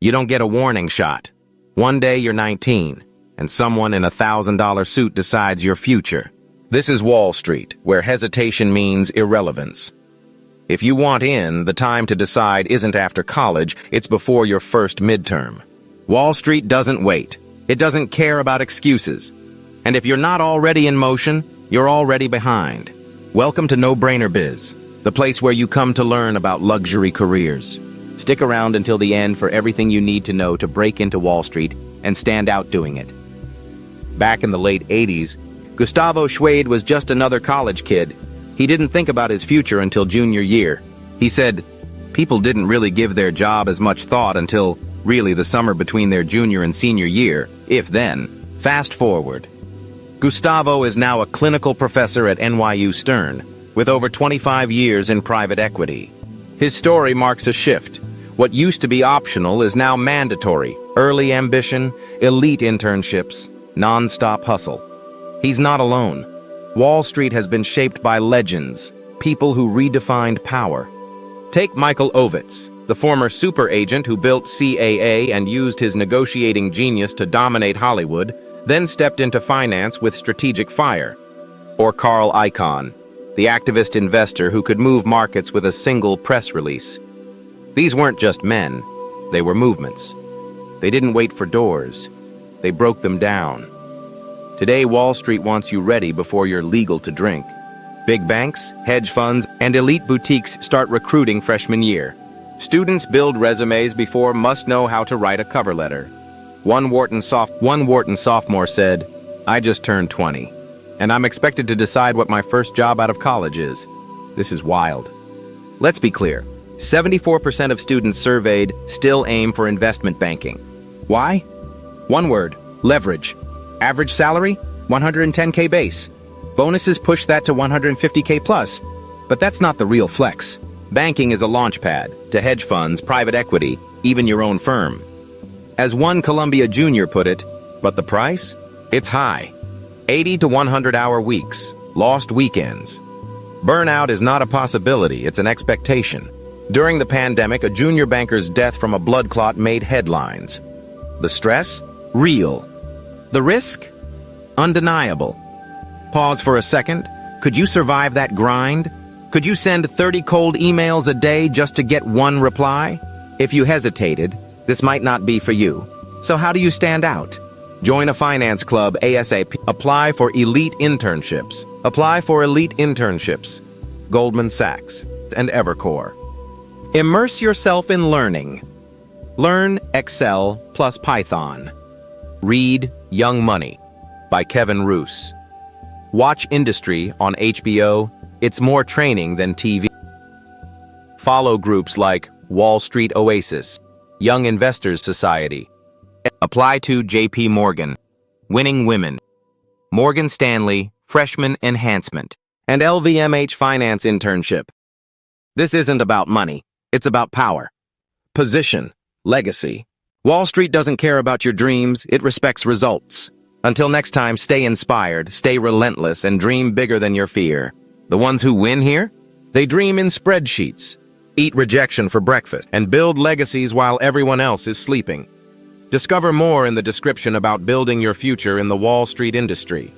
You don't get a warning shot. One day you're 19, and someone in a $1,000 suit decides your future. This is Wall Street, where hesitation means irrelevance. If you want in, the time to decide isn't after college, it's before your first midterm. Wall Street doesn't wait. It doesn't care about excuses. And if you're not already in motion, you're already behind. Welcome to No Brainer Biz, the place where you come to learn about luxury careers. Stick around until the end for everything you need to know to break into Wall Street and stand out doing it. Back in the late 80s, Gustavo Schwed was just another college kid. He didn't think about his future until junior year. He said, people didn't really give their job as much thought until really the summer between their junior and senior year, if then. Fast forward. Gustavo is now a clinical professor at NYU Stern, with over 25 years in private equity. His story marks a shift. What used to be optional is now mandatory. Early ambition, elite internships, non-stop hustle. He's not alone. Wall Street has been shaped by legends, people who redefined power. Take Michael Ovitz, the former super agent who built CAA and used his negotiating genius to dominate Hollywood, then stepped into finance with strategic fire. Or Carl Icahn, the activist investor who could move markets with a single press release. These weren't just men, they were movements. They didn't wait for doors, they broke them down. Today, Wall Street wants you ready before you're legal to drink. Big banks, hedge funds, and elite boutiques start recruiting freshman year. Students build resumes before must know how to write a cover letter. One Wharton sophomore said, "I just turned 20, and I'm expected to decide what my first job out of college is." This is wild. Let's be clear. 74% of students surveyed still aim for investment banking. Why? One word, leverage. Average salary, $110K base. Bonuses push that to $150K plus. But that's not the real flex. Banking is a launch pad to hedge funds, private equity, even your own firm. As one Columbia junior put it, but the price? It's high. 80 to 100-hour weeks, lost weekends. Burnout is not a possibility, it's an expectation. During the pandemic, a junior banker's death from a blood clot made headlines. The stress? Real. The risk? Undeniable. Pause for a second. Could you survive that grind? Could you send 30 cold emails a day just to get one reply? If you hesitated, this might not be for you. So how do you stand out? Join a finance club ASAP. Apply for elite internships. Apply for elite internships. Goldman Sachs and Evercore. Immerse yourself in learning. Learn Excel plus Python. Read Young Money by Kevin Roose. Watch Industry on HBO. It's more training than TV. Follow groups like Wall Street Oasis, Young Investors Society. Apply to JP Morgan, Winning Women, Morgan Stanley, Freshman Enhancement, and LVMH Finance Internship. This isn't about money. It's about power, position, legacy. Wall Street doesn't care about your dreams, it respects results. Until next time, stay inspired, stay relentless, and dream bigger than your fear. The ones who win here? They dream in spreadsheets, eat rejection for breakfast, and build legacies while everyone else is sleeping. Discover more in the description about building your future in the Wall Street industry.